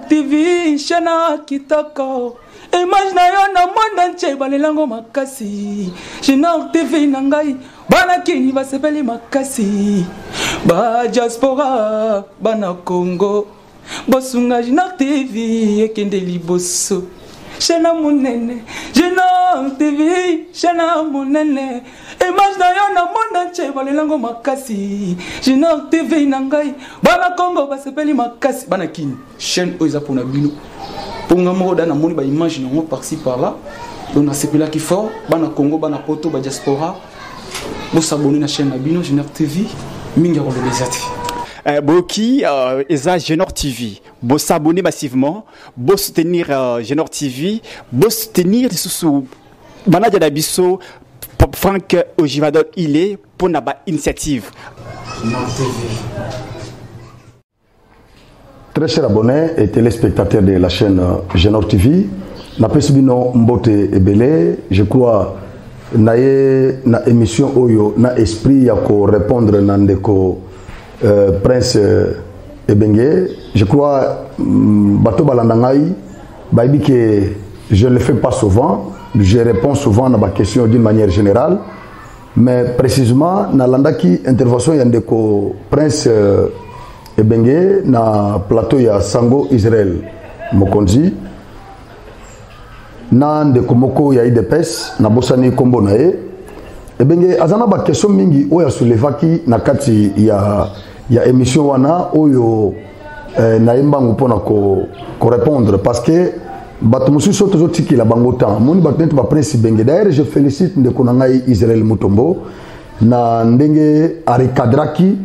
Genor TV, Shana Kitoko. Image na yo na monde entier balelango makasi. Genor TV nangai bana kini basepeli makasi. Ba diaspora bana Congo. Bosunga Genor TV ekende liboso. Shana munene, Genor TV, Shana munene. Image na yo na monde entier balelango makasi. Genor TV nangai bana Congo basepeli makasi. Bana kini chaîne oza pona bino. Pour nous moda na moni ba image non par-ci par-là. Donc na sepela qui fort, bana Congo bana poto ba diaspora. Bo s'abonner na chaîne na bino Genor TV, mingi ko lezati. Boki eza Genor TV. Bo s'abonner massivement, bo soutenir Genor TV, bo soutenir sous manager d'Abisso Franck Ojivadol il est pour na ba initiative. Genor TV. Très chers abonnés et téléspectateurs de la chaîne Genor TV, na pesibino mbote ebele, je crois na émission oyo na esprit ya ko répondre na ndeko Prince Ebenge, je crois bato balanda ngai baibi que je ne le fais pas souvent, je réponds souvent à ma question d'une manière générale, mais précisément na landaki intervention ya ndeko Prince Ebenge na plateau ya Sango Israël Mokonzi na ndeko moko ya IDPS na bosani kombo na ye Ebenge azana ba question mingi oya soulevaki na kati ya émission wana oyo na yembangu pona ko répondre parce que bato mususu tozo tikila bango temps moni bato ba Prince Ebenge. D'ailleurs je félicite ndeko na ngai Israël Mutombo na ndenge arikadraki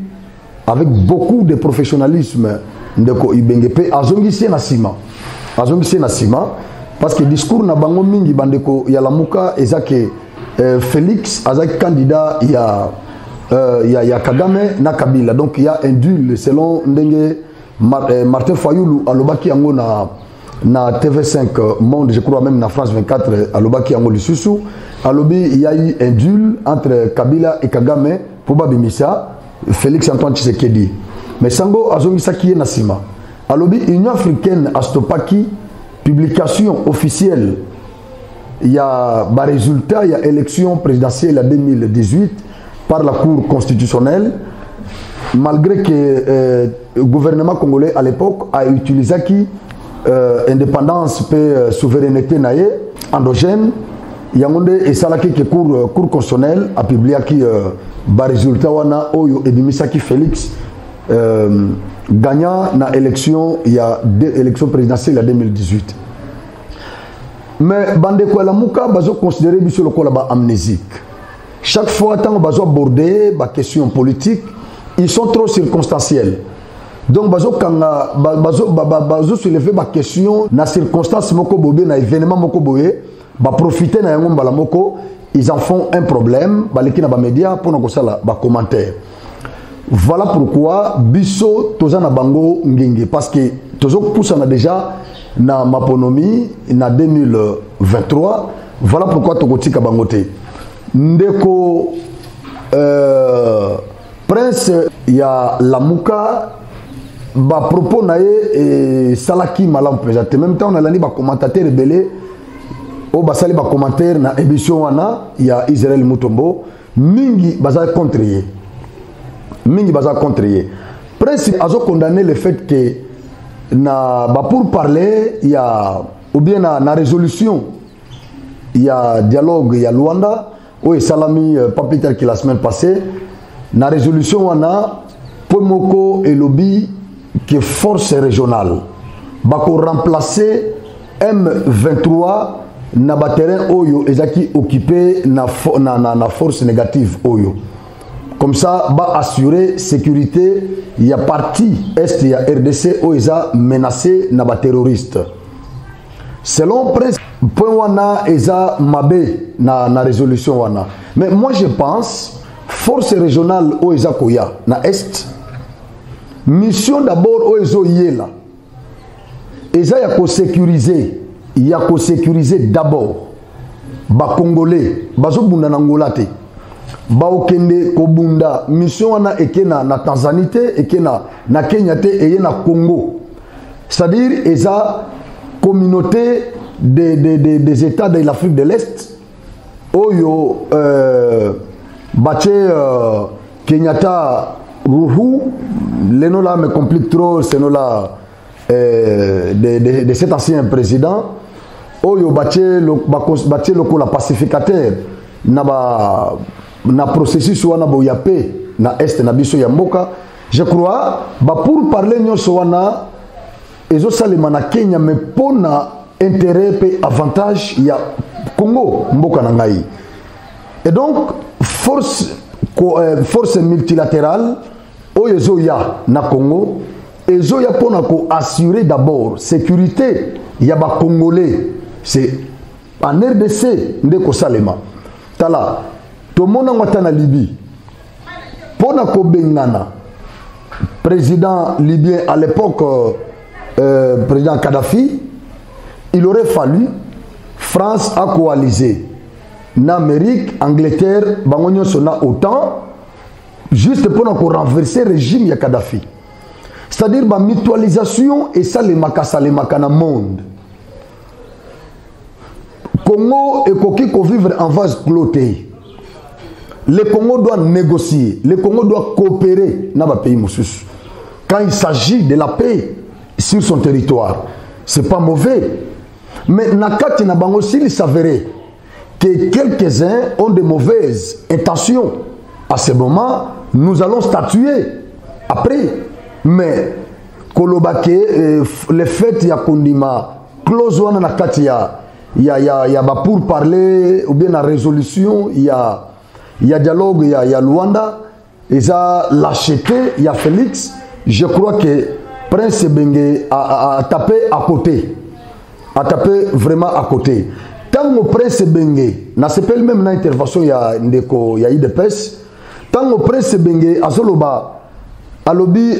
avec beaucoup de professionnalisme ndeko Ibenge pe azongisi na sima parce que discours na bango mingi bandeko ya lamuka ezake Félix azaki candidat ya Kagame na Kabila, donc il y a un duel selon ndenge Martin Fayoulou alobaki yango na TV5 Monde, je crois même na France 24 alobaki yango lisusu alobi il y a eu un duel entre Kabila et Kagame pour babimisa Félix Antoine Tshisekedi. Mais Sango azongisaki na sima. Alobi Union africaine astopaki publication officielle. Il y a des résultats, il y a élection présidentielle en 2018 par la Cour constitutionnelle. Malgré que le gouvernement congolais à l'époque a utilisé qui indépendance et souveraineté naïe endogène. Yangonde et salaki que cour constitutionnelle a publié qui ba résultat wana oyo ebimisaki Félix gagnant na élection il y a deux élections présidentielles en 2018. Mais bande ko la muka bazo considérer biso lokola ba amnésique. Chaque fois tant bazo aborder ba question politique, ils sont trop circonstanciels. Donc bazo kanga bazo soulever ba question na circonstance moko bobé na événement moko boye. Ba profiter na yango mbala moko, ils en font un problème baleki na ba média pour na kosala ba commentaire. Voilà pourquoi biso toza na bango ngenge parce que tozo poussa na déjà na maponomi na 2023. Voilà pourquoi tokotika bango te. Ndeko Prince ya Lamuka ba propos na ye et salaki malam pesate. Même temps on a lani ba commentateur rebelle au basali ba commentaire na émission wana ya Israël Mutombo mingi baza contre Prince azo condamné le fait que na ba pour parler il y a ou bien na résolution il y a dialogue il y a Luanda ou salami papier qui la semaine passée na résolution wana pomoko et lobby que force régionale ba ko remplacer M23 na ba terrain oyo ezaki occupé na force négative oyo. Comme ça ba assurer sécurité il y a partie est il y a RDC oyo menacé na ba terroriste. Selon Prince point wana eza mabe na résolution wana. Mais moi je pense force régionale oyo koya na est mission d'abord oyo yela eza ya ko sécuriser. Il y a qu'à sécuriser d'abord ba Congolais, bazo bunda na Angola te. Ba okende ko bunda mission wana eke na Tanzanie te, eke na Kenya te, eye na Congo. c'est-à-dire eza communauté des États de l'Afrique de l'Est oyo bache Kenyatta Ruhu les noms là me compliquent trop ces noms là de cet ancien président oyo bache loko la pacificateur na processus wana boyape na est na biso ya mboka je crois pour parler nyonso wana ezo salema na Kenya mais pona intérêt et avantage ya Congo mboka na ngai et donc force multilatérale oyo ezo ya na Congo ezo ya pona ko assurer d'abord sécurité ya ba Congolais c'est en RDC ndeko salema tala to mona ngata na Libye pona ko bengana président libyen à l'époque président Kadhafi il aurait fallu France a coalisé n'Amérique Angleterre bangonyo sona autant juste pour renverser le régime ya Kadhafi c'est-à-dire la mutualisation et ça les makassalemaka na monde Congo et Koki ko vivre en vase cloté. Le Congo doit négocier, le Congo doit coopérer dans le pays Moussous. Quand il s'agit de la paix sur son territoire, c'est pas mauvais. Mais Nakati Nabango, s'il s'avérait que quelques-uns ont de mauvaises intentions, à ce moment, nous allons statuer après. Mais Kolobake, le fait ya kondima, close one Nakati il y a pour parler ou bien la résolution, il y a dialogue, il y a Luanda, ils ont lâcheté, il y a Félix. Je crois que Prince Bengue a tapé à côté, a tapé vraiment à côté. Tant que Prince Bengue, n'a pas même dans l'intervention, il y a IDPS, tant que Prince Bengue a soloba, a lobby,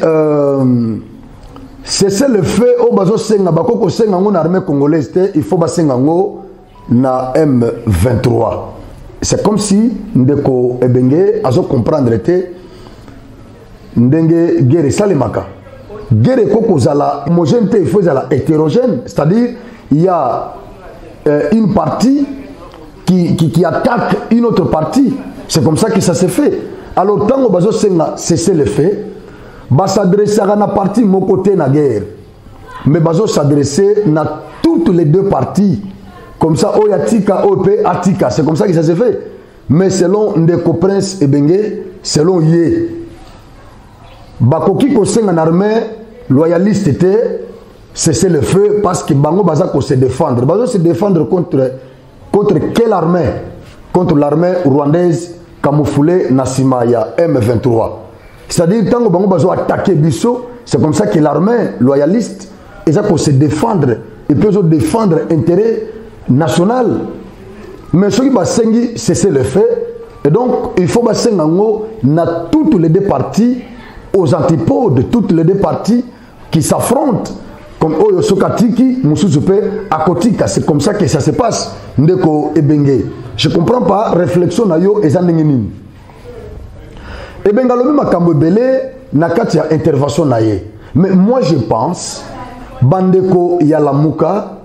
c'est le fait au bazo senga bakoko senga ngo na armée congolaise il faut basenga ngo na M23 c'est comme si ndeko ebenge azo comprendre te ndenge guerre salemaka guerre koko zala homogène il faut zala hétérogène c'est-à-dire il y a une partie qui attaque une autre partie c'est comme ça que ça se fait alors tant que bazo senga c'est le fait va s'adresser à la partie mon côté na guerre mais va s'adresser à toutes les deux parties comme ça oyatika op atika c'est comme ça que ça se fait mais selon Ndeko Prince Ebenge selon Yé bakoki ko senga na armée loyaliste était cesser le feu parce que bango baza ko se défendre contre quelle armée contre l'armée rwandaise camouflée na sima ya M23 c'est-à-dire, tant que bango bazo attaquer Bisso, c'est comme ça que l'armée loyaliste, ils ont se défendre, ils peuvent défendre l'intérêt national. Mais ce qui va sengi, c'est le fait. Et donc, il faut que na toutes les deux parties, aux antipodes, toutes les deux parties qui s'affrontent, comme Oyo Sokatiki, Moussouzoupe, Akotika. C'est comme ça que ça se passe. Ndeko Ebenge. Je ne comprends pas, réflexion na yo et zanengenin. Et bien, dans makambo belé, nakati ya intervention na ye. Mais moi, je pense, Bandeko Yalamuka,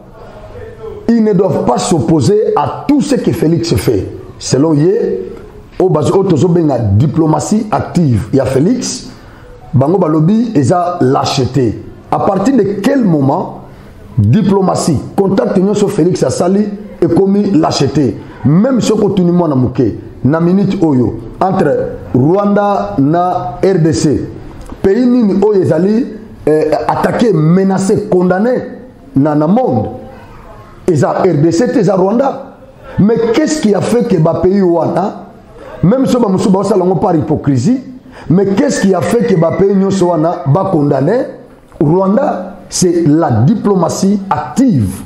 ils ne doivent pas s'opposer à tout ce que Félix fait. Selon Yé, au bas benga diplomatie active. Il y a Félix, Bango Balobi, ils ont lâcheté. À partir de quel moment, diplomatie, contact sur Félix Assali et commis lâcheté. Même si on continue à mouké, na minute oyo, entre Rwanda na RDC, pays nini oyo ezali attaqué, menacé, condamné na monde. Eza RDC, eza Rwanda. Mais qu'est-ce qui a fait que ba pays wana, même si on ne par hypocrisie, mais qu'est-ce qui a fait que ba pays wana ba condamné Rwanda? C'est la diplomatie active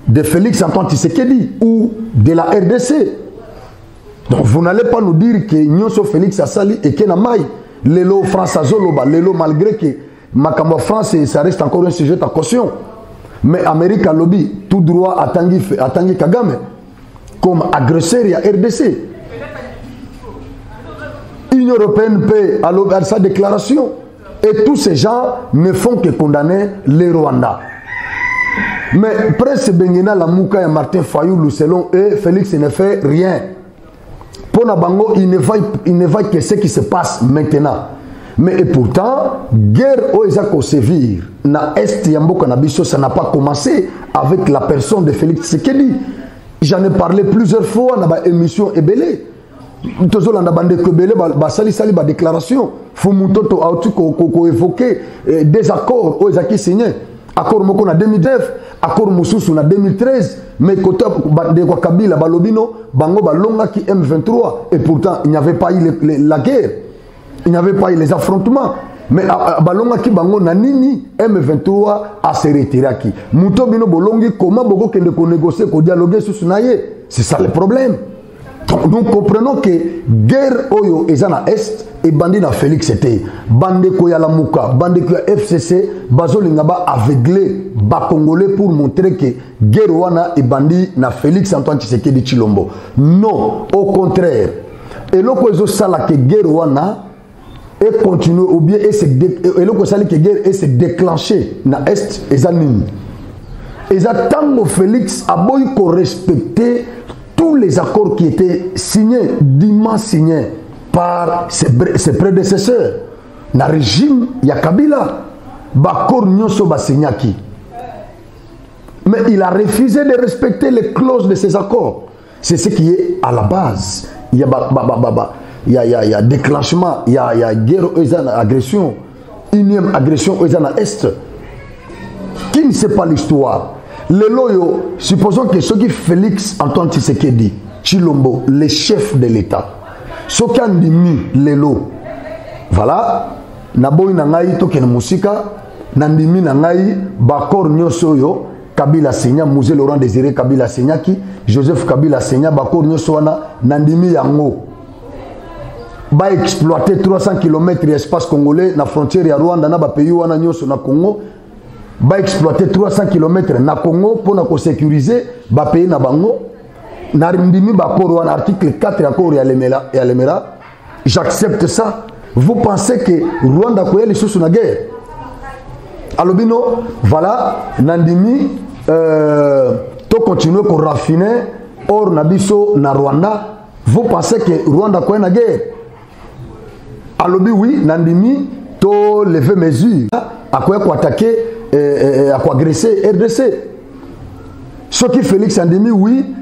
de Félix Antoine Tshisekedi ou de la RDC. Donc vous n'allez pas nous dire que Nyonso Félix Assali et Kenamai, Lelo France Azoloba, Lelo malgré que Makambo France, ça reste encore un sujet à caution. Mais Amérique a lobby tout droit à Tanguy Kagame comme agresseur à RDC. L'Union européenne paie à sa déclaration. Et tous ces gens ne font que condamner les Rwandais. Mais Prince Bengena Lamouka et Martin Fayoulou, selon eux, Félix ne fait rien. Pour Nabango, il ne va que ce qui se passe maintenant. Mais et pourtant, guerre au Ezako sévir, na Est Yamboka Nabiso, ça n'a pas commencé avec la personne de Félix Tshisekedi. J'en ai parlé plusieurs fois dans l'émission Ebele. Toujours dans la Ebele, sali déclaration. Fumutoto a évoqué des accords au Ezaki signé. Accord Moko en 2009, accord Moussousou en 2013, mais côté de Kabila, Balobino, Bango Balonga qui M23. Et pourtant, il n'y avait pas eu la guerre. Il n'y avait pas eu les affrontements. Mais Balonga qui Bango Nanini, M23 a se retiré. Mouto Bino Bolongi, comment Bogo Kende ko négocier, ko dialoguer sur Sunaye? C'est ça le problème. Donc nous comprenons que guerre Oyo Ezana Est et bandi na Félix était. Bande Koya Lamouka, bande Koya FCC, Bazolingaba aveuglé ba Congolais pour montrer que guerre Wana et bandi na Félix Antoine Tshisekedi Chilombo. Non, au contraire. Et l'oko sala que guerre Wana et continuer ou bien et l'oko sala que guerre et se déclencher na Est Ezanini. Ezantango Félix a beau respecter tous les accords qui étaient signés, dimement signés par ses prédécesseurs. Dans le régime, il y a Kabila. Bakor Nyoso Basignaki. Mais il a refusé de respecter les clauses de ces accords. C'est ce qui est à la base. Il y a déclenchement, il y a guerre, agression, unième agression aux Est. Qui ne sait pas l'histoire? Les loyaux, supposons que ceux qui Félix Antoine Tshisekedi, Chilombo, les chefs de l'État, ceux qui ont mis les lots, voilà, Naboy Nangaï, Token Musika, Nandimi Nangaï, Bakor Nyosoyo, Kabila Senya, Mouzé Laurent Désiré Kabila Senyaki, Joseph Kabila Senya, Bakor Nyosoana, Nandimi Yango. Ba exploiter 300 km espace congolais, na frontière ya Rwanda, na ba pays wana Nyoso na Congo. Va exploiter 300 km na Congo pour sécuriser ba pays na bango na rindimi ba koro en article 4 accord ya Lemera. J'accepte ça. Vous pensez que Rwanda koye les sous na guerre? Alobino voilà nandimi to continuer ko raffiner or nabiso na Rwanda. Vous pensez que Rwanda koye na guerre? Alobi oui nandimi to lever mesure à quoi attaquer à quoi agresser RDC. Ce qui Félix Andemi, oui,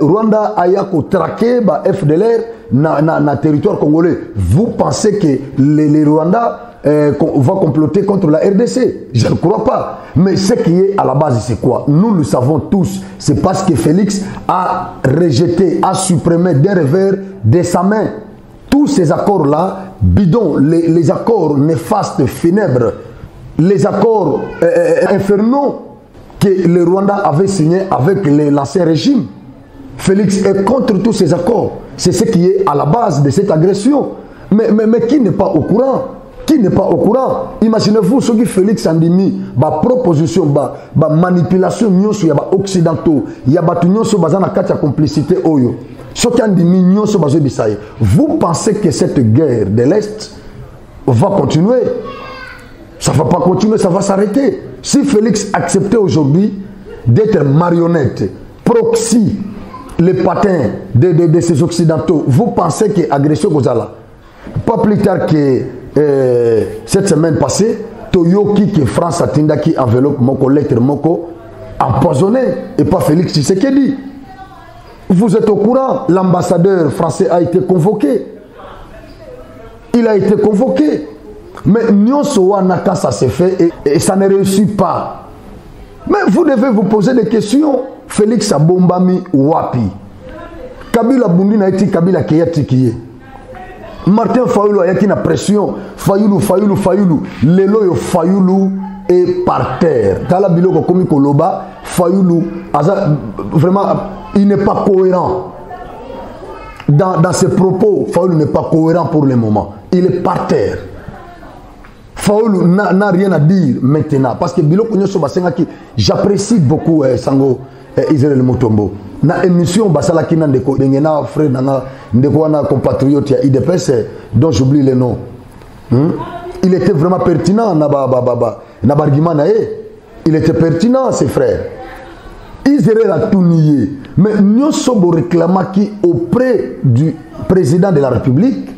Rwanda a traqué FDLR na territoire congolais. Vous pensez que les Rwandais vont comploter contre la RDC? Je ne crois pas. Mais ce qui est à la base, c'est quoi? Nous le savons tous. C'est parce que Félix a rejeté, a supprimé d'un revers de sa main tous ces accords-là, bidons, les accords néfastes, funèbres, les accords infernaux que le Rwanda avait signés avec l'ancien régime. Félix est contre tous ces accords. C'est ce qui est à la base de cette agression. Mais qui n'est pas au courant? Qui n'est pas au courant? Imaginez-vous ce que Félix Andimi, ma proposition, ma manipulation, il y a occidentaux, il y a des complicité. Ce qui Andimi, vous pensez que cette guerre de l'Est va continuer? Ça ne va pas continuer, ça va s'arrêter. Si Félix acceptait aujourd'hui d'être marionnette, proxy, les patins de ces occidentaux, vous pensez que l'agression Gozala, pas plus tard que cette semaine passée, Toyoki qui France Atinda qui enveloppe Moko, lettre Moko, empoisonné, et pas Félix Tshisekedi. Vous êtes au courant, l'ambassadeur français a été convoqué. Il a été convoqué. Mais Nyonsowana, quand ça s'est fait, et ça ne réussit pas. Mais vous devez vous poser des questions. Félix Abombami Wapi. Kabila Bundi na eti Kabila Keyati Kiye. Martin Fayoulou a une pression. Fayoulou. Lelo Fayoulou est par terre. Dans la biloko komi koloba, Fayoulou, vraiment, il n'est pas cohérent. Dans ses propos, Fayoulou n'est pas cohérent pour le moment. Il est par terre. Faoulou n'a rien à dire maintenant. Parce que Biloko Nyoso Basengaki, j'apprécie beaucoup Sango Israël Mutombo. Na émission Basalaki Nandeko, Dengena frère Nana, Ndeko Wana compatriote ya IDPS, dont j'oublie le nom. il était vraiment pertinent, Nabargima Nae. Il était pertinent, ses frères. Ils auraient la tout nier. Mais nous sommes réclamés auprès du président de la République.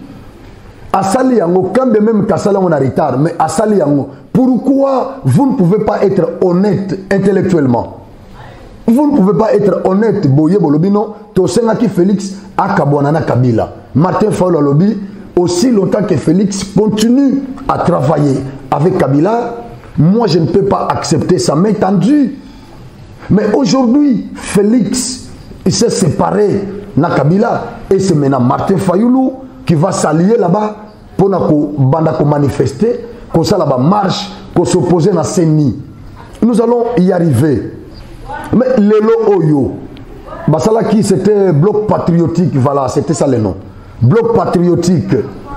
À Saliango, quand même Kassala on a retard, mais à Saliango, pourquoi vous ne pouvez pas être honnête intellectuellement? Vous ne pouvez pas être honnête, Boye Bolobino, Tosenaki Félix, Akabouanana Kabila. Martin Fayulu Lobi, aussi longtemps que Félix continue à travailler avec Kabila, moi je ne peux pas accepter sa main tendue. Mais aujourd'hui, Félix, il s'est séparé de Kabila et c'est maintenant Martin Fayulu qui va s'allier là-bas pour manifester, qu'on ça là-bas marche, qu'on s'oppose à CENI. Nous allons y arriver. Mais Lelo Oyo, Basalaki c'était bloc patriotique, voilà, c'était ça le nom. Bloc patriotique.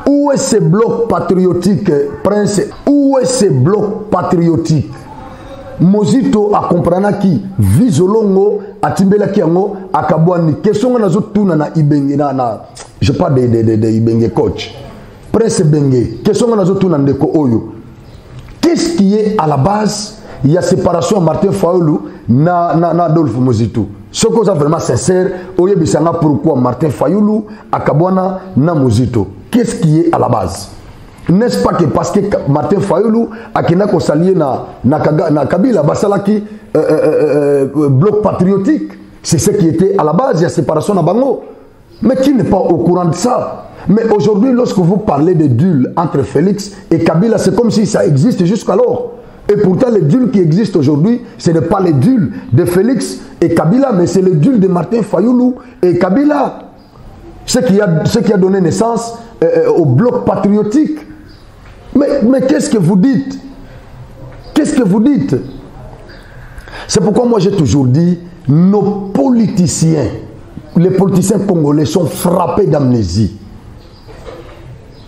Où est ce bloc patriotique, Prince? Où est ce bloc patriotique? Mozito a comprendre qui Vizolongo a Timbela Kiango a Kabouani. Question na zotuna na Ibenge na je parle de Ibenge coach. Prince Bengue. Question na zotuna ndeko Oyo. Qu'est-ce qui est à la base? Il y a séparation Martin Fayulu na Adolphe Mozito. Ce que c'est vraiment sincère, Oye Bissanga pourquoi Martin Fayulu a Kabouana na Mozito. Qu'est-ce qui est à la base? N'est-ce pas que parce que Martin Fayulu a Kinako s'allier na Kabila Basalaki bloc patriotique, c'est ce qui était à la base, il y a séparation à Bango. Mais qui n'est pas au courant de ça? Mais aujourd'hui, lorsque vous parlez de duel entre Félix et Kabila, c'est comme si ça existe jusqu'alors. Et pourtant, le duel qui existe aujourd'hui, ce n'est pas le duel de Félix et Kabila, mais c'est le duel de Martin Fayulu et Kabila. Ce qui a donné naissance au bloc patriotique. Mais qu'est-ce que vous dites? Qu'est-ce que vous dites? C'est pourquoi moi j'ai toujours dit, nos politiciens, les politiciens congolais sont frappés d'amnésie.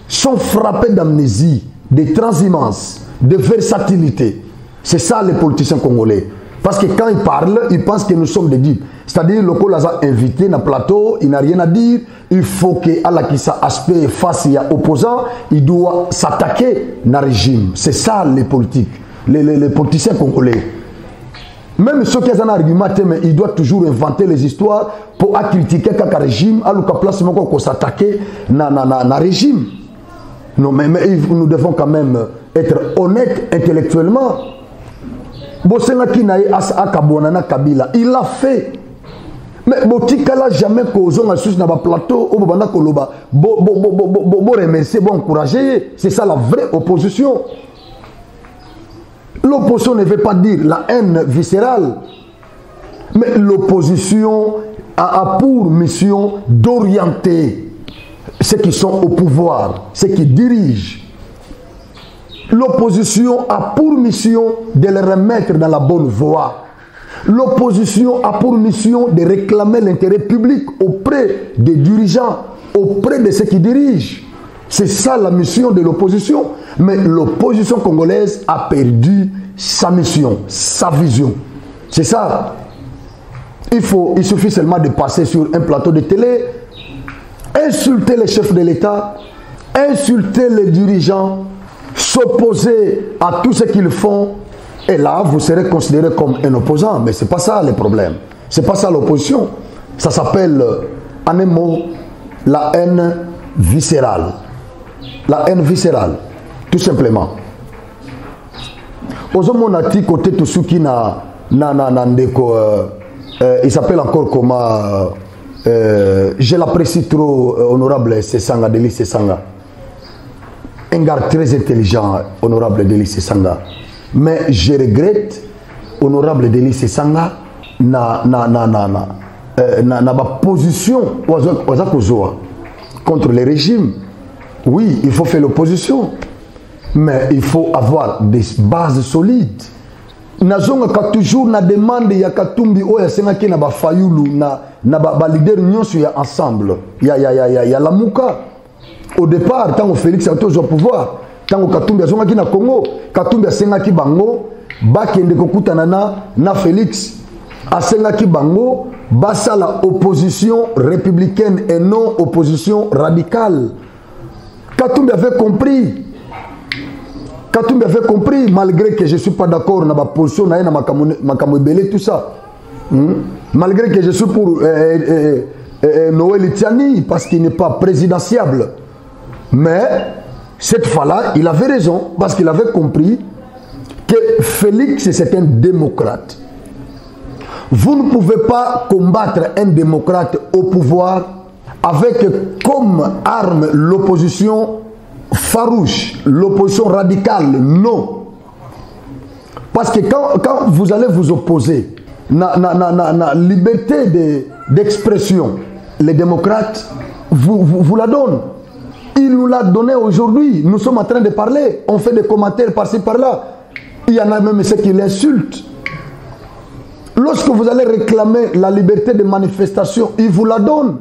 Sont frappés d'amnésie, de transhumance, de versatilité. C'est ça les politiciens congolais. Parce que quand ils parlent, ils pensent que nous sommes des dupes. C'est-à-dire, le Loko les a invités dans le plateau, il n'a rien à dire. Il faut que Allah qui aspect face à opposant, il doit s'attaquer dans le régime. C'est ça les politiques, les politiciens congolais. Même ceux qui ont un argument, mais ils doivent toujours inventer les histoires pour critiquer quelques régime, alors qu'à place de s'attaquer dans le régime. Non, mais nous devons quand même être honnêtes intellectuellement. Il l'a fait. Mais Botikala jamais causé un sujet dans le plateau, au Bobana Koloba, bon remercier, bon encourager. C'est ça la vraie opposition. L'opposition ne veut pas dire la haine viscérale, mais l'opposition a pour mission d'orienter ceux qui sont au pouvoir, ceux qui dirigent. L'opposition a pour mission de les remettre dans la bonne voie. L'opposition a pour mission de réclamer l'intérêt public auprès des dirigeants, auprès de ceux qui dirigent. C'est ça la mission de l'opposition. Mais l'opposition congolaise a perdu sa mission, sa vision. C'est ça. Il suffit seulement de passer sur un plateau de télé, insulter les chefs de l'État, insulter les dirigeants, s'opposer à tout ce qu'ils font. Et là, vous serez considéré comme un opposant. Mais ce n'est pas ça le problème. Ce n'est pas ça l'opposition. Ça s'appelle, en un mot, la haine viscérale. La haine viscérale, tout simplement. Ozomonati côté tout ce qui il s'appelle encore comment je l'apprécie trop, honorable Sesanga, Delis Sesanga. Un gars très intelligent, honorable Delis Sesanga. Mais je regrette, honorable Delis Sesanga, na position contre les régimes. Oui, il faut faire l'opposition, mais il faut avoir des bases solides. Nazonga ka toujours na demande ya Katumbi oya senga ki na ba Fayulu na ba leader nyonso ya ensemble. Ya la Muka. Au départ, tant que Félix a toujours au pouvoir, tant que Katumbi a zonga ki na Congo, Katumbi a senga ki bango, ba kende kokutana na Félix a senga ki bango, ba sa la opposition républicaine et non opposition radicale. Katumbi avait compris. Katumbi avait compris, malgré que je ne suis pas d'accord avec la position de Makamouebele, tout ça. Malgré que je suis pour Noël Itiani, parce qu'il n'est pas présidentiable. Mais cette fois-là, il avait raison, parce qu'il avait compris que Félix, c'est un démocrate. Vous ne pouvez pas combattre un démocrate au pouvoir avec comme arme l'opposition farouche, l'opposition radicale. Non. Parce que quand vous allez vous opposer la liberté d'expression, les démocrates vous la donnent. Ils nous l'a donné aujourd'hui. Nous sommes en train de parler. On fait des commentaires par-ci par-là. Il y en a même ceux qui l'insultent. Lorsque vous allez réclamer la liberté de manifestation, ils vous la donnent.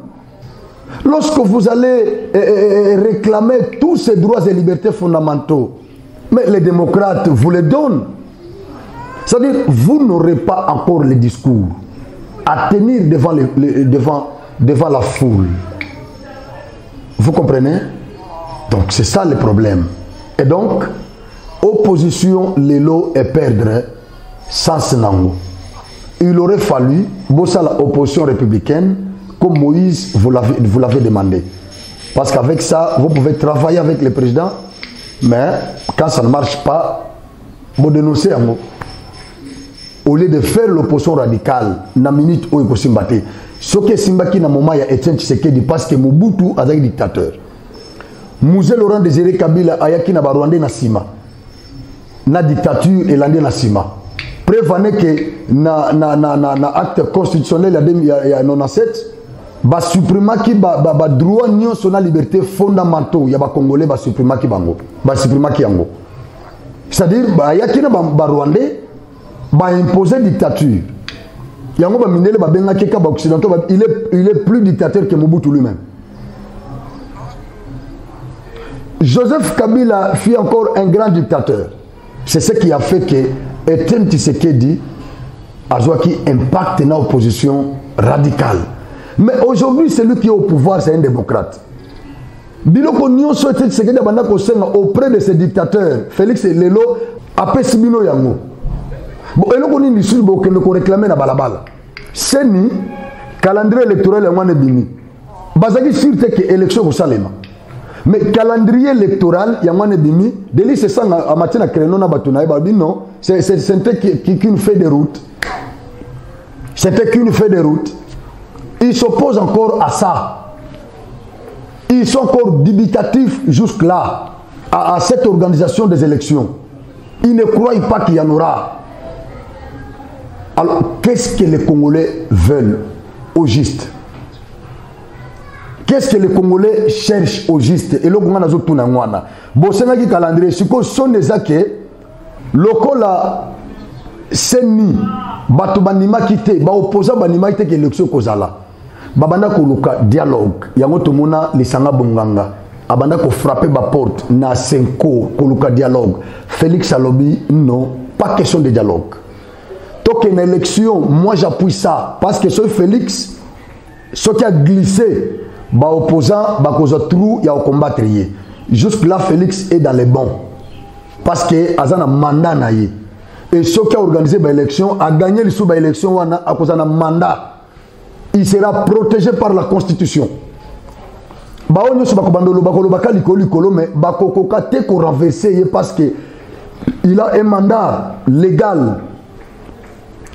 Lorsque vous allez réclamer tous ces droits et libertés fondamentaux, mais les démocrates vous les donnent. C'est-à-dire, vous n'aurez pas encore le discours à tenir devant la foule. Vous comprenez? Donc, c'est ça le problème. Et donc, opposition, l'élo et perdre sans nango. Il aurait fallu, bosser l'opposition républicaine, comme Moïse vous l'avez demandé. Parce qu'avec ça, vous pouvez travailler avec le président, mais quand ça ne marche pas, vous dénoncez un mot. Au lieu de faire l'opposition radicale, na minute où il faut s'imbattre. Ce qui est simbaki na moment, il y a Etienne Tshisekedi parce que Mobutu est un dictateur. Mouzé Laurent Désiré Kabila ayaki na Rwandais na sima. Na dictature et l'andé na sima. Prévenez que na acte constitutionnel il y a 97, ba supprima ki ba droit nyon sur la liberté fondamentaux, ya ba congolais ba supprima ki bango, ba supprima ki yango. C'est-à-dire ba yaki na ba Rwandais ba imposer dictature. Yango ba minele ba benga keka ba occidentaux, il est plus dictateur que Mobutu lui-même. Joseph Kabila fut encore un grand dictateur. C'est ce qui a fait que Etienne Tshisekedi a joué qui impacte dans l'opposition radicale. Mais aujourd'hui, celui qui est au pouvoir, c'est un démocrate. Biloko Nyonso Etienne Tshisekedi a auprès de ces dictateurs, Félix Lelo, après Sibino Yango. Bon, et nous avons dit que nous réclamons la balabala. C'est ni calendrier électoral en Bini. Bazaki sûr que l'élection au Salema. Mais calendrier électoral, il y a un bimi. Deli c'est ça en matière de créneau na batuna. Non, c'était qu'une feuille de route. C'était qu'une feuille de route. Ils s'opposent encore à ça. Ils sont encore dubitatifs jusque-là à cette organisation des élections. Ils ne croient pas qu'il y en aura. Alors, qu'est-ce que les Congolais veulent au juste? Qu'est-ce que les Congolais cherchent au juste? Et là, on a tout na ngwana. Bon, c'est un calendrier. Ce que sont les acquis, lokola seni, bato banima kite, ba opposant banima kite que l'élection kozala. Babanda ko luka dialogue. Yango tomona lisanga bonganga. Abanda ko frapper ba porte na senko ko luka dialogue. Félix Alobi, non, pas question de dialogue. Tant qu'une élection, moi j'appuie ça parce que ce Félix, ce qui a glissé. Ba opposant, ba cause trou, il y a au combattre. Jusque là, Félix est dans les bons. Parce que Azan a mandat naïe. Et ceux qui a organisé l'élection, a gagné l'élection à cause d'un mandat. Il sera protégé par la Constitution. Ba on se bakobando bakolo bakali kolikolo mais bakoko kate ko renverser parce que il a un mandat légal.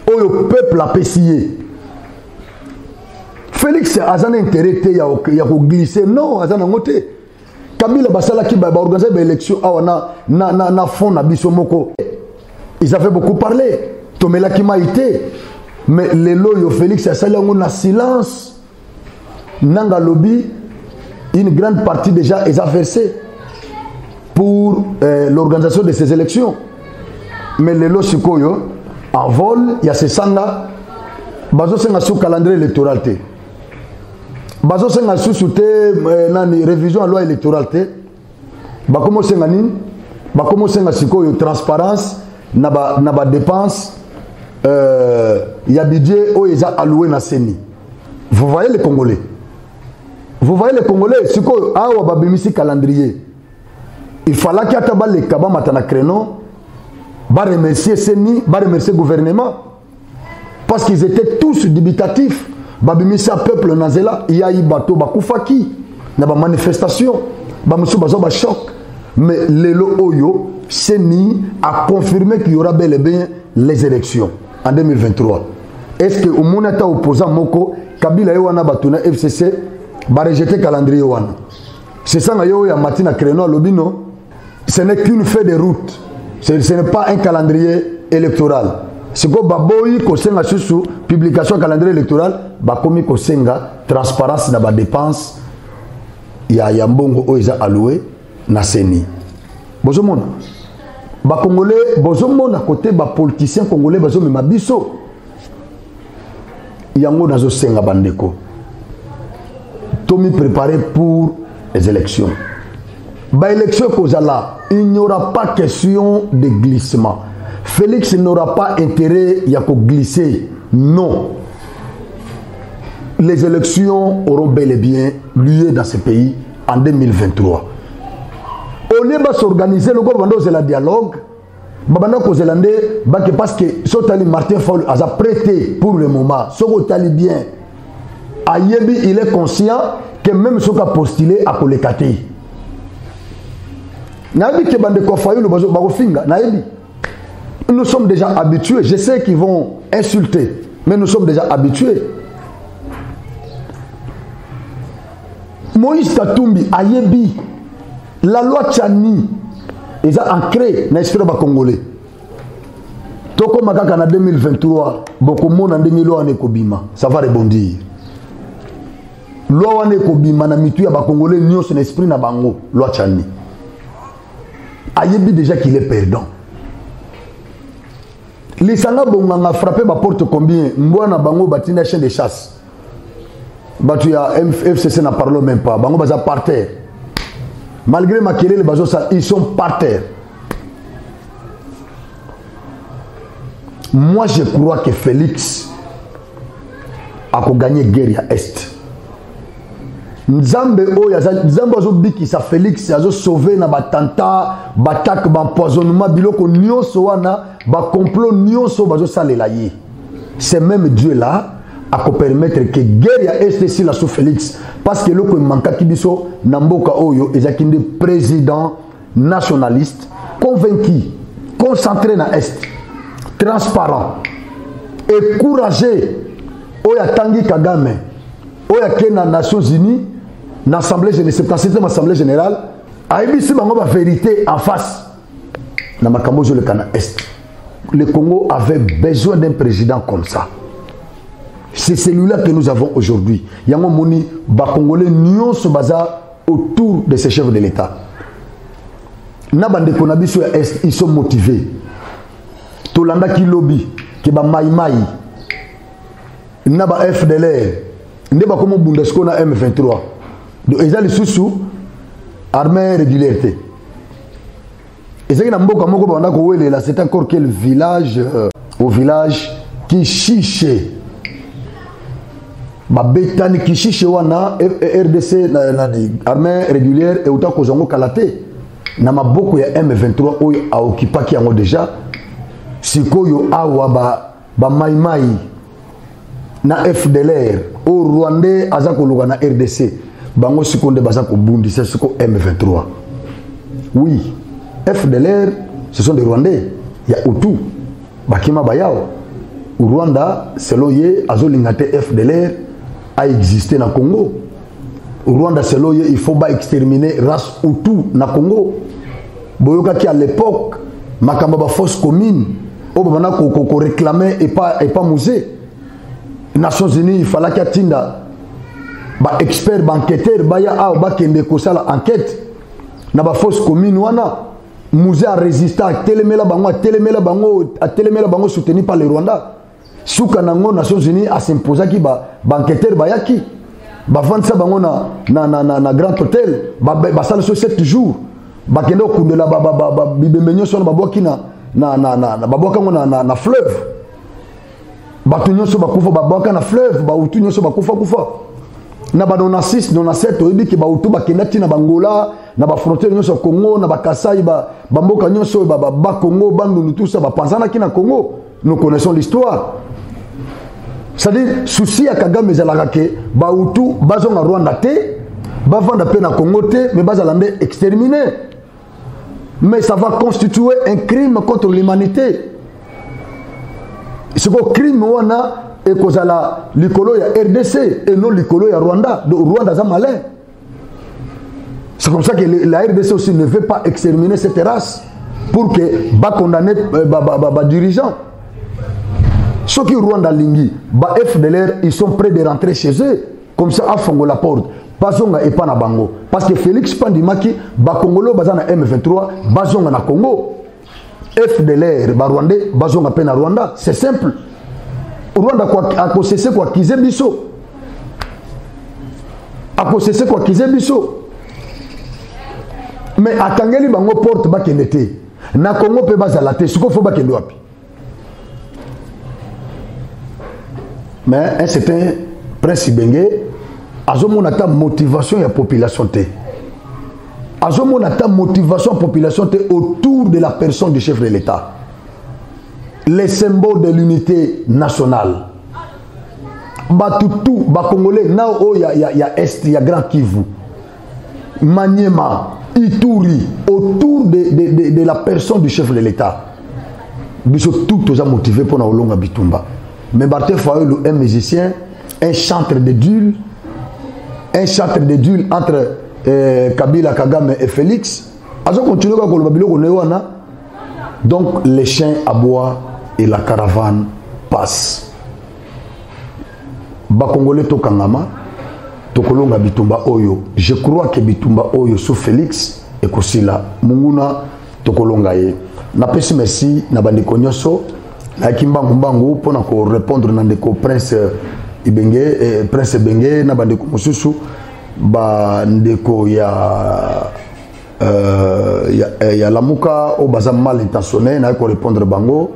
Où le peuple a payé. Félix Azan intérêt il y a glissé non Azan ngoté Kabila basala ki ba organiser l'élection na fond na bisomoko ils avaient beaucoup parlé Tomela ki maïté mais les loyo Félix asala ngona silence nanga lobby une grande partie déjà est versé pour l'organisation de ces élections mais les loyo sikoyo en vol il y a ces sanga bazo senga sous calendrier électoral té bazo senga sous-souté nani révision à loi électorale té ba comment senga nini ba comment senga sikoyo transparence na ba dépense ya budget o eza alloué na CENI. Vous voyez les Congolais sikoyo awa ba bimisi calendrier il fallait qu'il y ait les cabas matana créneau, va remercier Seni, va remercier le gouvernement. Parce qu'ils étaient tous dubitatifs. Babimisa peuple nazela, il y a eu bateau bakufaki, na ba manifestation, ba monsieur bazo ba choc. Mais Lelo Oyo, Seni a confirmé qu'il y aura bel et bien les élections en 2023. Est-ce que au monata opposant Moko, Kabila Yowana Batuna FCC, va rejeter le calendrier Yowana? C'est ça, il y a Matina Créno à Lobino. Ce n'est qu'une feuille de route. Ce n'est pas un calendrier électoral. C'est que Baboyi, Kosenga Susu, publication calendrier électoral, Bakomi Kosenga, transparence dans la dépense, il y a Yambongo Oiza alloué, na Seni. Bozomona. Ba Congolais, Bozomona côté ba politicien congolais, Bazome Mabiso. Yango Nazo Senga Bandeko. Tomi préparé pour les élections. Ba élection Kozala, il n'y aura pas question de glissement. Félix n'aura pas intérêt à glisser. Non. Les élections auront bel et bien lieu dans ce pays en 2023. On va s'organiser, le gouvernement de la dialogue. Parce que Sotali Martin Fall a prêté pour le moment. Sotali bien. Ayebi, il est conscient que même ce qu'il a postulé à Kolekati. Nous sommes déjà habitués. Je sais qu'ils vont insulter, mais nous sommes déjà habitués. Moïse Katumbi, Ayebi, la loi Tchani, ils ont ancré dans l'histoire congolais. Toko Makaka en 2023, beaucoup de monde en 2000 Kobima, ça va rebondir. Loi Kobima, na mitu ya Congolais, n'y a son esprit na bango, loi Tchani. Ayebi déjà qu'il est perdant. Les Sanga Bonganga frappé ma porte combien? Mbouana Bango batina chien de chasse. Batu ya FCC n'a parlé même pas. Bango baza par terre. Malgré ma querelle, ils sont par terre. Moi je crois que Félix a gagné guerre à Est. Nzambe oya Nzambe azo biki sa Félix azo sauvé na batanta batak bempoisonnement biloko nyonso wana ba complot nyonso bazo salela ye. C'est même Dieu là a permettre que guerre ya Est si la sous Félix parce que loko manka kibiso na mboka oyo ezakinde président nationaliste convaincu concentré na Est transparent et courageux oya Tanguy Kagame oya kena Nations Unies l'Assemblée générale, 77e Assemblée générale, a émis la vérité en face. Dans le Canada Est. Le Congo avait besoin d'un président comme ça. C'est celui-là que nous avons aujourd'hui. Il y a un moni, les Congolais n'y se bazar autour de ces chefs de l'État. Ils sont motivés. Tolanda qui lobby, qui ba maïmaï, naba FDLR, neba comme Bundesco na M23. Donc, ils ont les sous armée régulière. Et c'est c'est encore quel village au village qui chiche. Bétani qui chiche wana RDC armée régulière et autant que zongo kalaté. Nama beaucoup ya M23 oyo a occupé qui ont déjà. Sikoyo awa ba maïmaï na FDLR au Rwandais azako na RDC. Bango Sikonde Bazako Bundi, c'est ce M23. Oui, FDLR, ce sont des Rwandais. Il y a Hutu, Bakima Bayao. Au Rwanda, selon Ye, Azolingate FDLR a existé dans le Congo. Au Rwanda, selon Ye, il faut pas exterminer race Hutu dans le Congo. Boyoka qui à l'époque, Makamba fausse commune, Obama ko réclamait et pas musée. Nations Unies, il fallait qu'il y ait Tinda. Ba expert banqueteur baya a ba kende ko sala enquête na ba fausse commune wana musée a résisté à telemela bango soutenu par le Rwanda suka nango Nations Unies a s'imposer ki ba banqueteur bayaki ba vendre bango na grand hôtel ba sala so 7 jours ba kende ko de la ba bibembenyo so ba boki na boka ngo na fleuve ba tunyo so ba kufa ba boka na fleuve ba utunyo so ba kufa na ba 96 97 oyebi ke ba utu ba kendati na bangola na ba frontière nyonso Congo na ba Kasai ba mboka nyonso ba Congo bandundu tout ça ba panzana ki na Congo. Nous connaissons l'histoire. C'est-à-dire souci à Kagame ezalaka ke ba Hutu bazonga Rwanda te, ba vanda pe na Congo te, mais bazalande exterminé. Mais ça va constituer un crime contre l'humanité. Ce crime wana et kozala likolo ya RDC et non likolo ya Rwanda. Donc Rwanda za malin. C'est comme ça que la RDC aussi ne veut pas exterminer cette race pour que ba condamner ba dirigeants. Ceux qui Rwanda lingi, ba FDLR, ils sont prêts de rentrer chez eux. Comme ça, à Fongo la porte. Bazonga et pas na Bango. Parce que Félix Pandimaki, ba Congolo, bazana M23, bazonga na Congo. FDLR, ba Rwandais, bazonga pe na Rwanda. C'est simple. Rwanda a cessé quoi qu'ils aient biso. A cessé quoi qu'ils aient biso. Mais atangeli bango porte ba kendete. Na Congo pe bazala te. Ce qu'il faut ba kendo api. Mais un certain Prince Ibenge a ta motivation et la population te. A ta motivation et la population te autour de la personne du chef de l'État. Les symboles de l'unité nationale. Batutu, Bakongolais, Nao, il y a Est, il y a Grand Kivu. Maniema, Ituri, autour de la personne du chef de l'État. Ils sont tous motivés pour nous longa bitumba. Mais Barthé Fayoulou, un musicien, un chanteur de duel, entre Kabila, Kagame et Félix. Donc les chiens aboient et la caravane passe. Bakongolais Tokangama, Tokolonga Bitumba Oyo. Je crois que Bitumba Oyo sous Félix et Kosila. Munguna Tokolonga ye. Napesi merci, Nabandiko Nyoso. Nakimbangu Mbangu pour répondre à ndeko Prince Ibenge, Prince Ibenge, Nabandiko Mususu, ba ndeko ya Lamuka au baza mal intentionné, na ko répondre bango.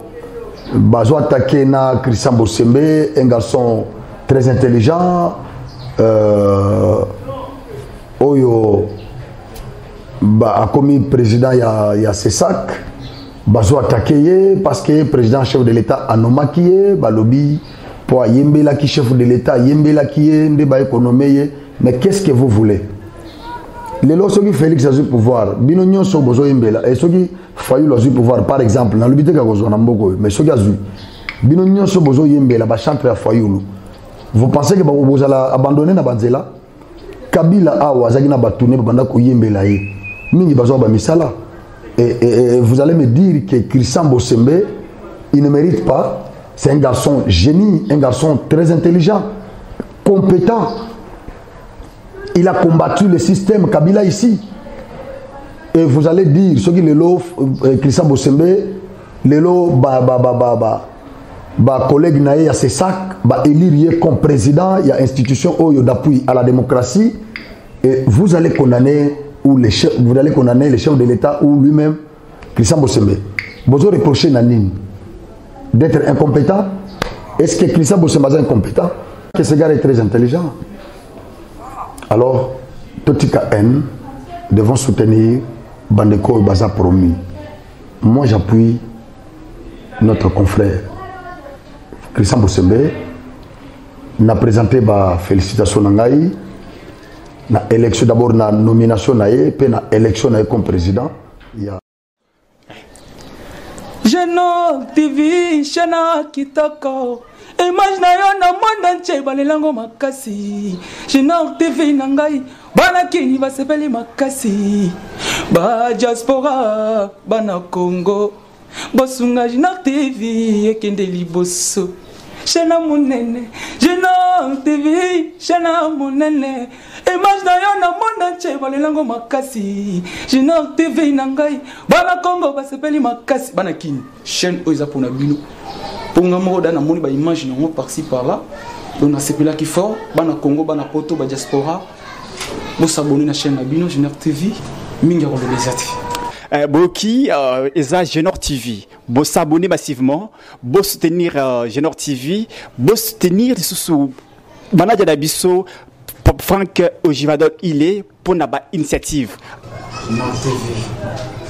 Bazo attaquer na Christian Bosembe, un garçon très intelligent, Oyo a commis président ya Sesak. Bazo attaqué parce que le président chef de l'État a nommé qui est balobi pour yembela qui chef de l'État yembela qui est ndeba économie. Mais qu'est-ce que vous voulez? Les lois qui Félix a eu pouvoir bino nyonso bozo yembela et ceux qui Fayulu a eu pouvoir par exemple dans le but que gozo na mboko mais ceux qui a eu bino nyonso bozo yembela ba chantre ya Fayulu. Vous pensez que vous allez abandonner na banzela? Kabila awa zaki na batune banda ko yembela ye mingi bazo ba misala. Et vous allez me dire que Christian Bosembe, il ne mérite pas. C'est un garçon génie, un garçon très intelligent, compétent. Il a combattu le système Kabila ici. Et vous allez dire, ce qui est le Christian Bosembe, le collègue Naé à ses sacs, élire comme président, il y a institution d'appui à la démocratie. Et vous allez condamner. Ou vous allez condamner le chef de l'État ou lui-même, Christian Bosembe. Vous avez reproché Nanine d'être incompétent. Est-ce que Christian Bosembe est incompétent? Que ce gars est très intelligent. Alors, Totika N devons soutenir Bandeko et Baza Promis. Moi, j'appuie notre confrère Christian Bosembe. N'a présenté ma félicitation Nangaï. Na élection d'abord na nomination naé puis na élection naé comme président il y a Jeno TV chana kitoko image na yo na monde entier balelango makasi Jeno TV nangai bana kini basepeli makasi ba diaspora bana Congo bosunga Jeno TV ekende liboso Chana monene Jeno TV chana monene image na yo na monde entier balelango makasi Jeno TV nangai bana Congo basepeli makasi bana kini chaîne oza pona bino ponga mo da na moni ba image na mo par-ci par-là on a sepela qui fort bana Congo bana poto ba diaspora bo s'abonner na chaîne na bino Jeno TV mingi ko lezati Boki Eza Genor TV, bo s'abonner massivement, bo soutenir Genor TV, bo soutenir sous Manadia Dabiso, Franck Ojivadol il est pour naba initiative. Nord TV.